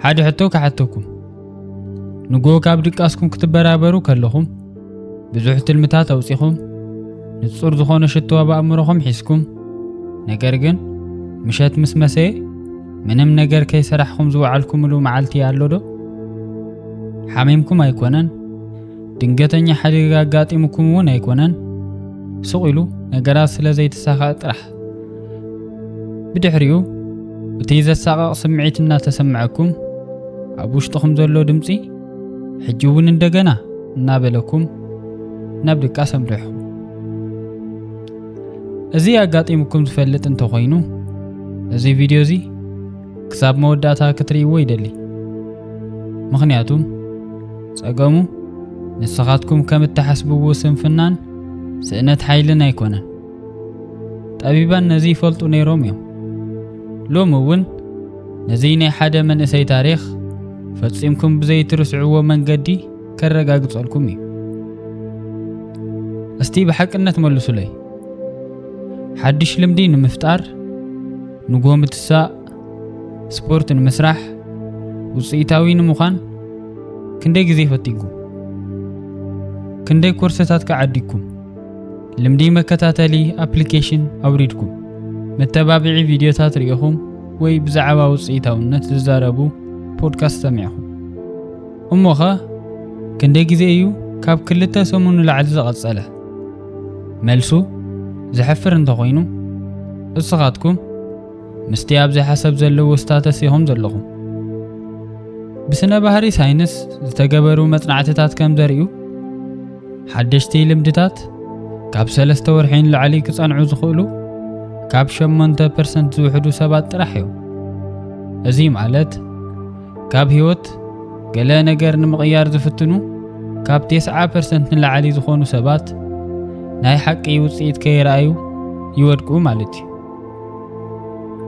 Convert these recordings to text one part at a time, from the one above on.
حد حتو كحتكم نقول كابدك أسكم كتبرابرو كلهم بزوح تلمتات أوصيهم نتصور ذخون شتوا بأمرهم حسكم نجرجن مشات مسمسي منم نجر كي سرحكم زوعلكم لو معلتي على حميمكم أيقونن دنجتني حريقة قاتمكم ون أيقونن سقيلو نجراس لزي تساقط رح بدحريو وتيزا الساقة سمعيتنا تسمعكم أبوش تخم زلو دمسي حجوون اندقنا نابلكم نبدك أسم رحو أزي أقاتمكم تفلت انتو خوينو أزي فيديو زي كساب موداتها كتري ويدلي مخنياتهم سأقامو نسخاتكم كم التحسبوا سنفنان سئنت حيلنا يكونن طبيبا نزي فلطو نيروم يوم لو مون نزيني حدا من اسي تاريخ فتصيمكم بزي ترسعوا من قدي كرقاقص لكم يوم استي بحق انت ملسو لي حدش لمدين مفتار نقوم تساء سبورت المسرح وصيتاوي نمخان كندي غزي فتيكم كندي كورسات كعديكم لمدي مكتاتلي ابليكيشن اوريدكم متابعي فيديوهات ريهم وي بزعبا وصيتاونت تزاربو بودكاست سمعهم اموخه كندي غزي ايو كاب كلته سمون لعل زقصله ملسو زحفر انت خوينو اسقاتكم مستياب زي حسب زلو ستاتس يهم زلهم بسنا بحري ساينس زتجبرو مصنعتات كم دريو حدشتي لمدتات كاب 3 ورحين لعلي كصنعو زخلو كاب 8% زوحدو 7 طرحيو ازي مالت كاب هيوت قلا نجر نمقيار زفتنو كاب 9% لعلي زخونو 7 ناي حقي وصيت كيرايو يودقو مالتي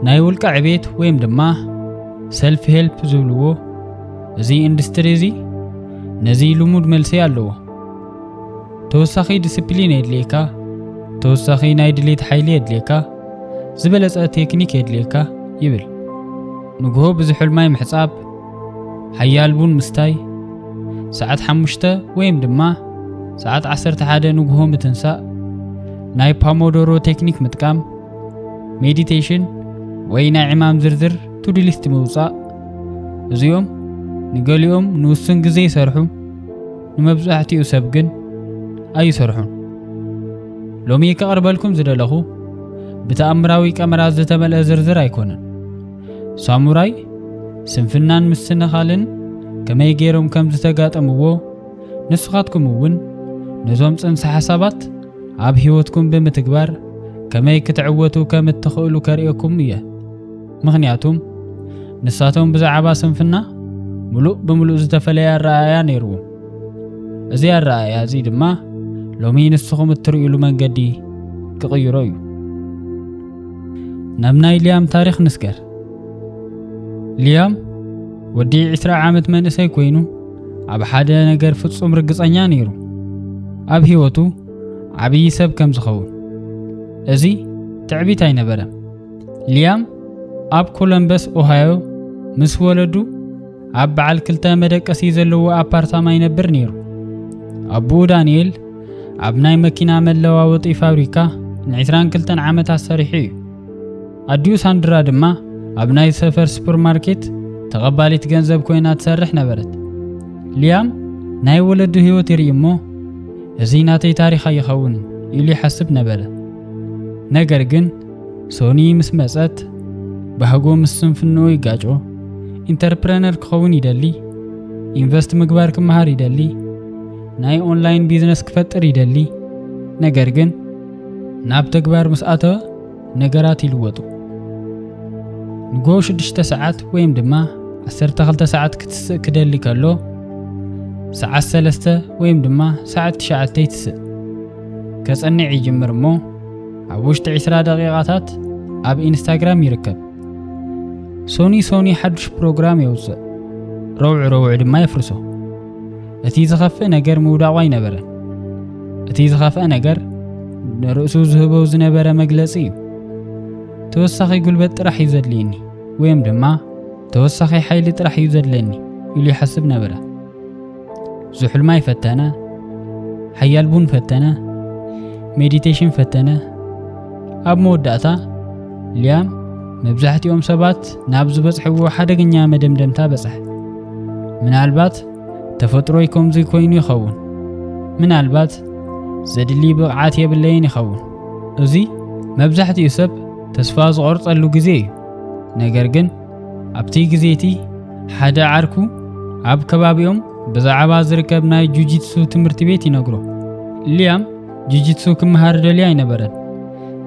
ناي ولقع عبيت ويم دما سيلف هيلب زبلو زي اندستري زي نزي لمود ملسي اللو توسخي ديسيبلين يدليكا توسخي ناي دليت حيلي يدليكا زبلص تكنيك يدليكا يبل نغو بزحل ماي محصاب حيال بون مستاي ساعات 5 ويم دما ساعات 11 نغو متنسا ناي بامودورو تكنيك متقام ميديتيشن وينا عمام زرزر تو دي ليست موصا زيوم نقوليوم نوسن غزي يسرحو نمبزحتي وسبغن اي يسرحون لومي كقربلكم زدلخو بتامراوي كاميرا زتمل زرزر ايكونن ساموراي سنفنان مسنخالن كما يغيرهم كم زتغاطمو نسخاتكم ون نزوم صنص حسابات اب هيوتكم بمتغبار كما يكتعوتو كم تخولو كريكم يه مغنياتهم نساتهم بزعبا سنفنا ملو بملو زتفليا الرأيا نيرو ازي الرأيا زي دما لومي نسخهم التريلو منقدي كغيرويو نبناي ليام تاريخ نسكر ليام ودي 10 عامت منسي كوينو اب حدا نجر فصوم رقصانيا نيرو اب هيوتو عبي سب كم زخون ازي تعبيت اينبره ليام اب كولمبس اوهايو مس ولدو اب بعل كلتا مدقسي زلو ابارتما ينبر نيرو ابو دانييل اب ناي مكينا ملواوطي فابريكا نعتران كلتن عامت السريحي اديو ساندرا دما اب ناي سفر سوبر ماركت تقباليت ገንዘብ ኮይና تسرح نبرت ليام ناي ولدو هيوت يريمو ازيناتي تاريخ يخون يلي حسب نبره ነገር ግን ሶኒ مسمصت بهغو مسنفنو ይጋጮ ኢንተርፕረነር ከውን ይደሊ ኢንቨስት ምግባር ከመሃር ይደሊ ናይ ኦንላይን ቢዝነስ ክፈጥር ይደሊ ነገር ግን ናብ ተግባር መስአተ ነገራት ይልወጡ ንጎ 6 ሰዓት ወይም ድማ 12 ሰዓት ክትስቅ ክደሊ ከሎ ሰዓት 3 ወይም ድማ ሰዓት 9 ይትስቅ ከጸንዕ ይጅምርሞ አቡሽት 10 دقيقات اب انستغرام يركب سوني حدش بروجرام يوزع روع دما يفرسو اتي زخف ነገር موداواي نبره اتي زخف ነገር رؤسو زهبو زنبره مغلصي توسخي قلبت راح يزدليني ويم دما توسخي حيل طرح يزدلني يلي يحسب نبره زحل ما يفتنا حيال بون فتنا مديتيشن فتنا اب موداتا ليام مبزحت يوم سبات نابز بصحو حدغنيا مدمدمتا بصح ምናልባት ተፈጥሮ ይኮም ዘይ ኮይኑ ይኸውን ምናልባት ዘድሊ ብቕዓት የብለይን ይኸውን እዚ መብዛሕትኡ ሰብ ተስፋ ዝቆርጸሉ ግዜ እዩ ነገር ግን ኣብቲ ግዜቲ ሓደ ዓርኩ ኣብ ከባቢኦም ብዛዕባ ዝርከብ ናይ ጁጂትሱ ትምህርቲ ቤት ይነግሮ ሊያም ጁጂትሱ ክመሃር ደልያ አይነበረን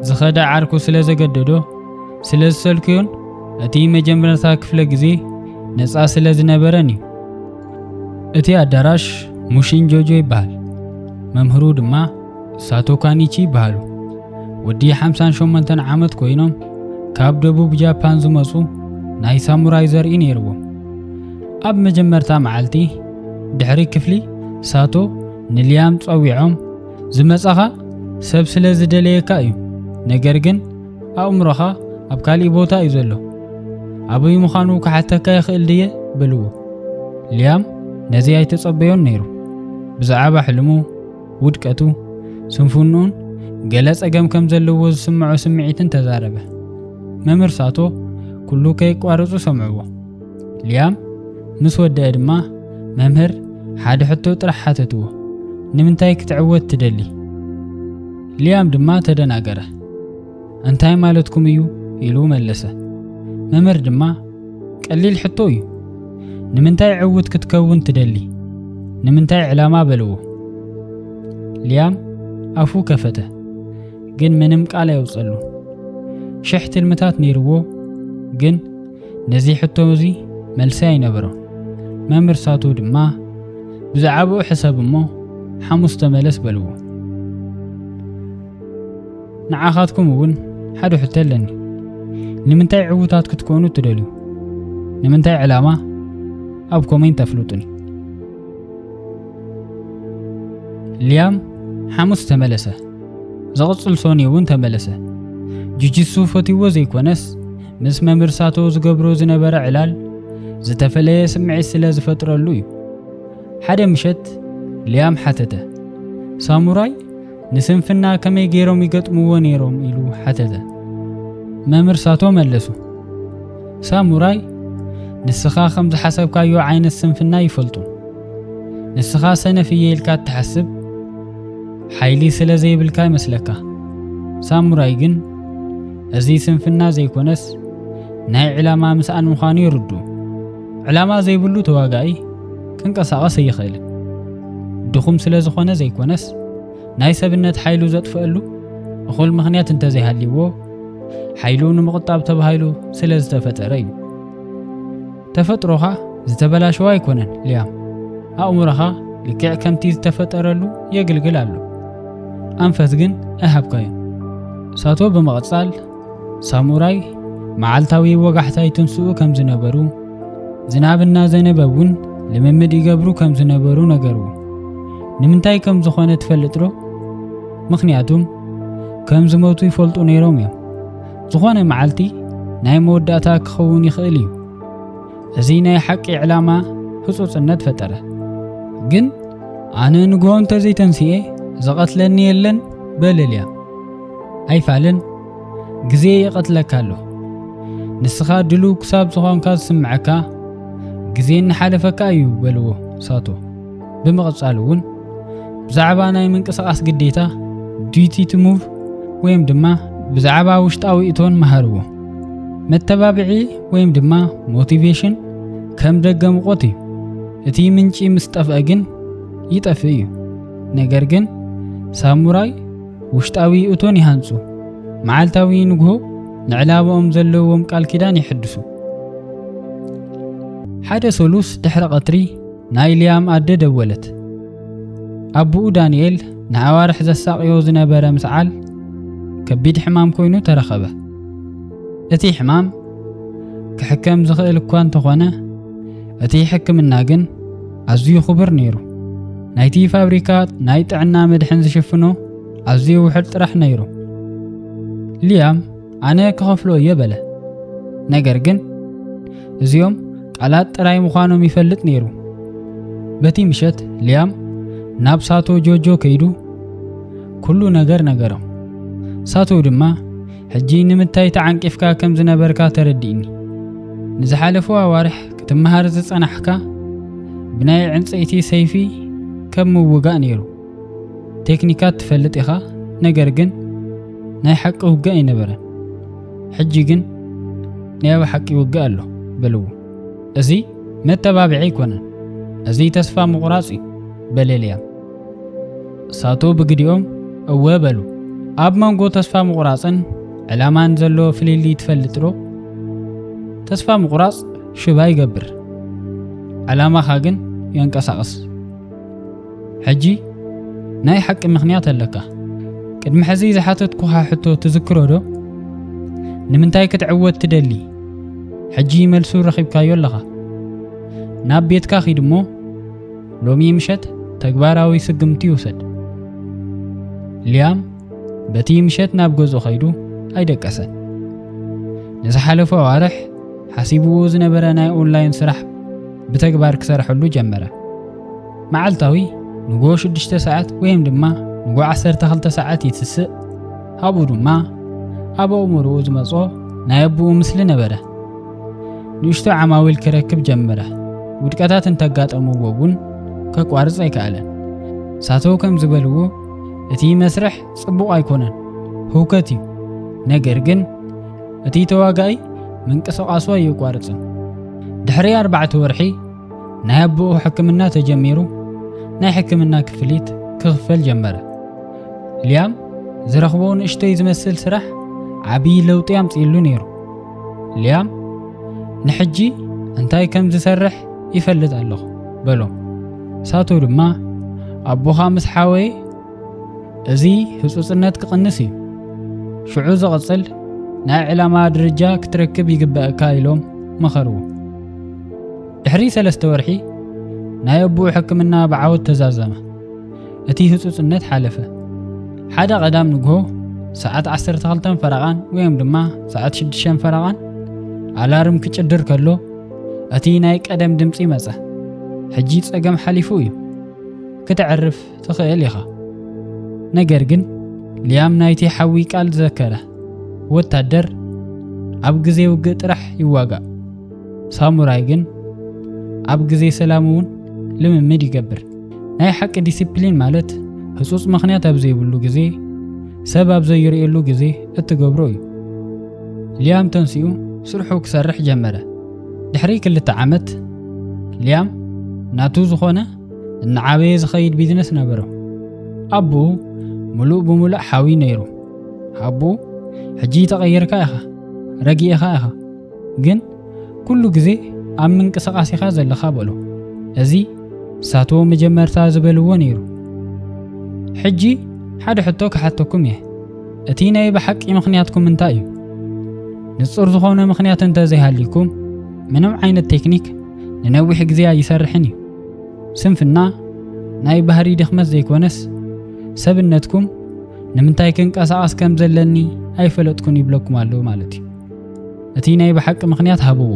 ዝኸዳ ዓርኩ ስለ ዘገደዶ ስለ ዝሰልክዮን እቲ መጀመርታ ክፍለ ግዜ ነፃ ስለ ዝነበረን እዩ እቲ አዳራሽ ሙሽን ጆጆ ይባል መምህሩ ድማ ሳቶ ካኒቺ ይባሉ ወዲ 58 ዓመት ኮይኖም ካብ ደቡብ ጃፓን ዝመጹ ናይ ሳሙራይ ዘርኢ ነይርዎም ኣብ መጀመርታ መዓልቲ ድሕሪ ክፍሊ ሳቶ ንሊያም ጸዊዖም ዝመጻኻ ሰብ ስለ ዝደለየካ እዩ ነገር ግን ኣእምሮኻ ኣብ ካሊ ቦታ እዩ ዘሎ ኣበይ ምዃኑ ከሓተካ ይኽእል ድየ ብልዎ ሊያም ነዚ ኣይተጸበዮን ነይሩ ብዛዕባ ሕልሙ ውድቀቱ ስንፉኑን ገለ ጸገም ከም ዘለዎ ዝስምዖ ስምዒትን ተዛረበ መምህር ሳቶ ኩሉ ከይቋርጹ ሰምዕዎ ሊያም ምስ ወደአ ድማ መምህር ሓደ ሕቶ ጥራሕ ሓተትዎ ንምንታይ ክትዕወት ትደሊ ሊያም ድማ ተደናገረ እንታይ ማለትኩም እዩ ኢሉ መለሰ መምህር ድማ ቀሊል ሕቶ እዩ ንምንታይ ዕውት ክትከውን ትደሊ ንምንታይ ዕላማ በልዎ ሊያም አፉ ከፈተ ግን ምንም ቃል አይወጽሉ ሽሕ ትልምታት ነይርዎ ግን ነዚ ሕቶ እዚ መልሲ አይነበረው መምህር ሳቶ ድማ ብዛዕባኡ ሕሰብሞ ሐሙስ ተመለስ በልዎ ንዓኻትኩም እውን ሓደ ሕቶ ኣለኒ ንምንታይ ዕውታት ክትኮኑ ትደልዩ ንምንታይ ዕላማ ኣብ ኮሜንት አፍሉጡኒ ሊያም ሐሙስ ተመለሰ ዘቕጽል ሶኒ እውን ተመለሰ ጁጂትሱ ፈቲዎ ዘይኮነስ ምስ መምህር ሳቶ ዝገብሮ ዝነበረ ዕላል ዝተፈለየ ስምዒት ስለ ዝፈጥረሉ እዩ ሓደ ምሸት ሊያም ሓተተ ሳሙራይ ንስንፍና ከመይ ገይሮም ይገጥምዎ ነይሮም ኢሉ ሓተተ መምህር ሳቶ መለሱ ሳሙራይ ንስኻ ከም ዝሓሰብካዮ ዓይነት ስንፍና ይፈልጡ ንስኻ ሰነፍ ኢልካ ትሓስብ ሓይሊ ስለ ዘይብልካ ይመስለካ ሳሙራይ ግን እዚ ስንፍና ዘይኮነስ ናይ ዕላማ ምስኣን ምዃኑ ይርዱ ዕላማ ዘይብሉ ተዋጋኢ ክንቀሳቐስ ይኽእል ድኹም ስለ ዝኾነ ዘይኮነስ ናይ ሰብነት ሓይሉ ዘጥፈሉ እኹል ምኽንያት እንተዘይሃልይዎ ሓይሉ ንምቕጣብ ተባሂሉ ስለ ዝተፈጠረ እዩ ተፈጥሮኻ ዝተበላሸዋ አይኮነን ሊያም ኣእምሮኻ ልክዕ ከምቲ ዝተፈጠረሉ የግልግል ኣሎ አንፈት ግን አይሃብካዮ ሳቶ በመቀጻል ሳሙራይ መዓልታዊ ወጋሕታይ ትንስኡ ከም ዝነበሩ ዝናብና ዘነበውን ልምምድ ይገብሩ ከም ዝነበሩ ነገሩ ንምንታይ ከም ዝኾነ ትፈልጥሮ ምኽንያቱም ከም ዝሞቱ ይፈልጡ ነይሮም እዮም ዝኾነ መዓልቲ ናይ መወዳእታ ክኸውን ይኽእል እዩ እዚ ናይ ሓቂ ዕላማ ህጹጽነት ፈጠረ ግን ኣነ ንግሆን ተዘይተንስኤ ዘቐትለኒ የለን በለልያ ኣይፋልን ግዜ ይቐትለካ ኣሎ ንስኻ ድሉ ክሳብ ዝኾንካ ዝስምዓካ ግዜ ንሓለፈካ እዩ በልዎ ሳቶ ብምቕጻል እውን ብዛዕባ ናይ ምንቅስቓስ ግዴታ ዲዩቲ ቱ ሙቭ ወይም ድማ ብዛዕባ ውሽጣዊ እቶን መሃርዎ መተባብዒ ወይም ድማ ሞቲቬሽን ከም ደገምቆት እዩ እቲ ምንጪ ምስጠፍአ ግን ይጠፍእ እዩ ነገር ግን ሳሙራይ ውሽጣዊ እቶን ይሃንጹ መዓልታዊ ንግሆ ንዕላቦም ዘለዎም ቃል ኪዳን ይሕድሱ ሓደ ሰሉስ ድሕረ ቀትሪ ናይ ሊያም ኣደ ደወለት ኣቡኡ ዳንኤል ንኣዋርሕ ዘሳቅዮ ዝነበረ ምስዓል ከቢድ ሕማም ኮይኑ ተረኸበ እቲ ሕማም ክሕከም ዝኽእል እኳ እንተኾነ እቲ ሕክምና ግን ኣዝዩ ክቡር ነይሩ ናይቲ ፋብሪካ ናይ ጥዕና መድሕን ዝሽፍኖ ኣዝዩ ውሕድ ጥራሕ ነይሩ ሊያም ኣነ ክኸፍሎ እየ በለ ነገር ግን እዚኦም ቃላት ጥራይ ምዃኖም ይፈልጥ ነይሩ። በቲ ምሸት ሊያም ናብ ሳቶ ጆጆ ከይዱ ኩሉ ነገር ነገረው። ሳቶ ድማ ሕጂ ንምታይ ተዓንቂፍካ ከም ዝነበርካ ተረዲእኒ። ንዝሓለፉ ኣዋርሕ ክትመሃር ዝጸናሕካ ብናይ ዕንፀይቲ ሰይፊ ከም ምውጋእ ነይሩ። ቴክኒካት ትፈልጥ ኢኻ፣ ነገር ግን ናይ ሓቂ ውጋእ ኣይነበረን። ሕጂ ግን ናይ ሓቂ ውጋእ ኣሎ በልዎ። እዚ መተባብዒ ኣይኮነን፣ እዚ ተስፋ ምቑራጽ እዩ በለ ሊያም። ሳቶ ብግዲኦም እወ በሉ። ኣብ መንጎ ተስፋ ምቑራጽን ዕላማን ዘሎ ፍልሊ ትፈልጥ ዶ? ተስፋ ምቑራጽ ሽባ ይገብር፣ ዕላማኻ ግን ينقصقص حجي ناي حق مخنيات لك قدم حزي زحاتتكو حتو تذكرو دو نمنتاي كتعود تدلي حجي ملسو رخيبكايو لغا ناب بيتكا خيدمو لومي مشت تكباراوي سقمتي وسد ليام بتي مشت ناب غوزو خيدو ايدقسن نزحالفو وارح حسيبو زنبره ناي اونلاين سرح بتكبار كسرحلو جمره معلتاوي نغو 6 ساعات ويم دما نغو 12 ساعات يتسق هابو دما ابو مروز مصو نايبو مسل نبره نشتو عماويل كركب جمره ودقاتاتن تغاطمو وون كقوارص አይካለን ሳተው ከም ዝበልዎ እቲ መስርሕ ጽቡቕ ኣይኮነን ሁከቲ ነገር ግን እቲ ተዋጋይ መንቀሳቀሱ ይቋርጽ ድሕሪ 4 ወርሒ ናይ አቦ ሕክምና ተጀሚሩ ናይ ሕክምና ክፍሊት ክኽፈል ጀመረ ሊያም ዝረኽቦን እሽተይ ዝመስል ስራሕ ዓቢ ለውጥ ያምጽኢሉ ነይሩ ሊያም ንሕጂ እንታይ ከም ዝሰርሕ ይፈልጥ ኣለኹ በሎ ሳቶ ድማ አቦኻ ምስ ሓወይ እዚ ህጹጽነት ክቕንስ እዩ ሽዑ ዝቕጽል ናይ ዕላማ ደረጃ ክትረክብ ይግባእካ ኢሎም መኸርዎ ድሕሪ 3 ወርሒ ናይ አቦ ሕክምና ብዓወት ተዛዘመ እቲ ህጹጽነት ሓለፈ ሓደ ቀዳም ንግሆ ሰዓት 12 ፈረቓን ወይም ድማ ሰዓት 6 ፈረቓን አላርም ክጭድር ከሎ እቲ ናይ ቀደም ድምጺ መጸ ሕጂ ጸገም ሓሊፉ እዩ ክትዕርፍ ትኽእል ኢኻ ነገር ግን ሊያም ናይቲ ሓዊ ቃል ዘከረ ወታደር ኣብ ግዜ ውግእ ጥራሕ ይዋጋእ ሳሙራይ ግን ኣብ ግዜ ሰላሙን ልምምድ ይገብር ናይ ሓቂ ዲሲፕሊን ማለት ህጹጽ ምኽንያት ኣብ ዘይብሉ ግዜ ሰብ ኣብ ዘይርእየሉ ግዜ እትገብሮ እዩ ሊያም ተንሲኡ ስርሑ ክሰርሕ ጀመረ ድሕሪ 2 ዓመት ሊያም ናቱ ዝኾነ እንዓበየ ዝኸይድ ቢዝነስ ነበረ አቡ ሙሉእ ብሙሉእ ሓዊ ነይሩ አቡ ሕጂ ተቀየርካ ኢኻ ረጊእኻ ኢኻ ግን ኩሉ ግዜ ኣብ ምንቅስቓስ ኢኻ ዘለኻ በሎ እዚ ሳቶ መጀመርታ ዝበልዎ ነይሩ ሕጂ ሓደ ሕቶ ክሓተኩም እየ እቲ ናይ ብሓቂ ምኽንያትኩም እንታይ እዩ ንጹር ዝኾነ ምኽንያት እንተዘይሃሊኩም ምንም ዓይነት ቴክኒክ ንነዊሕ ግዜ ኣይሰርሕን እዩ ስንፍና ናይ ባህሪ ድኽመት ዘይኮነስ ሰብነትኩም ንምንታይ ክንቀሳቀስ ከም ዘለኒ ኣይፈለጥኩን ይብለኩም ኣሎ ማለት እዩ እቲ ናይ ብሓቂ ምኽንያት ሃብዎ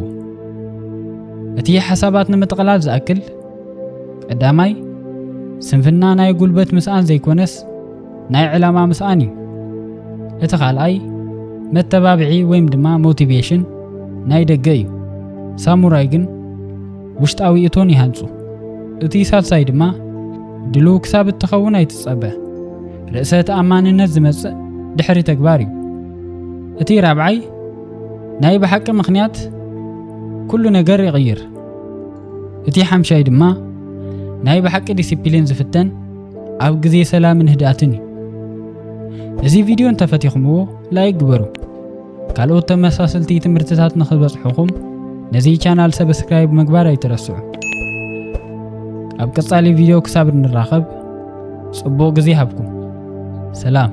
እቲ ሓሳባት ንምጥቕላል ዝኣክል ቀዳማይ ስንፍና ናይ ጉልበት ምስኣን ዘይኮነስ ናይ ዕላማ ምስኣን እዩ እቲ ካልኣይ መተባብዒ ወይም ድማ ሞቲቬሽን ናይ ደገ እዩ ሳሙራይ ግን ውሽጣዊ እቶን ይሃንጹ እቲ ሳልሳይ ድማ ድሉ ክሳብ እትኸውን ኣይትጸበ ርእሰ ተኣማንነት ዝመጽእ ድሕሪ ተግባር እዩ እቲ ራብዓይ ናይ ብሓቂ ምኽንያት ኩሉ ነገር ይቕይር እቲ ሓምሻይ ድማ ናይ ብሓቂ ዲሲፕሊን ዝፍተን ኣብ ግዜ ሰላምን ህድኣትን እዩ እዚ ቪድዮ እንተፈቲኹምዎ ላይክ ግበሩ ካልኦት ተመሳሰልቲ ትምህርትታት ንኽበጽሑኹም ነዚ ቻናል ሰብስክራይብ ምግባር ኣይትረስዑ ኣብ ቀጻሊ ቪድዮ ክሳብ እንራኸብ ጽቡቕ ግዜ ሃብኩም ሰላም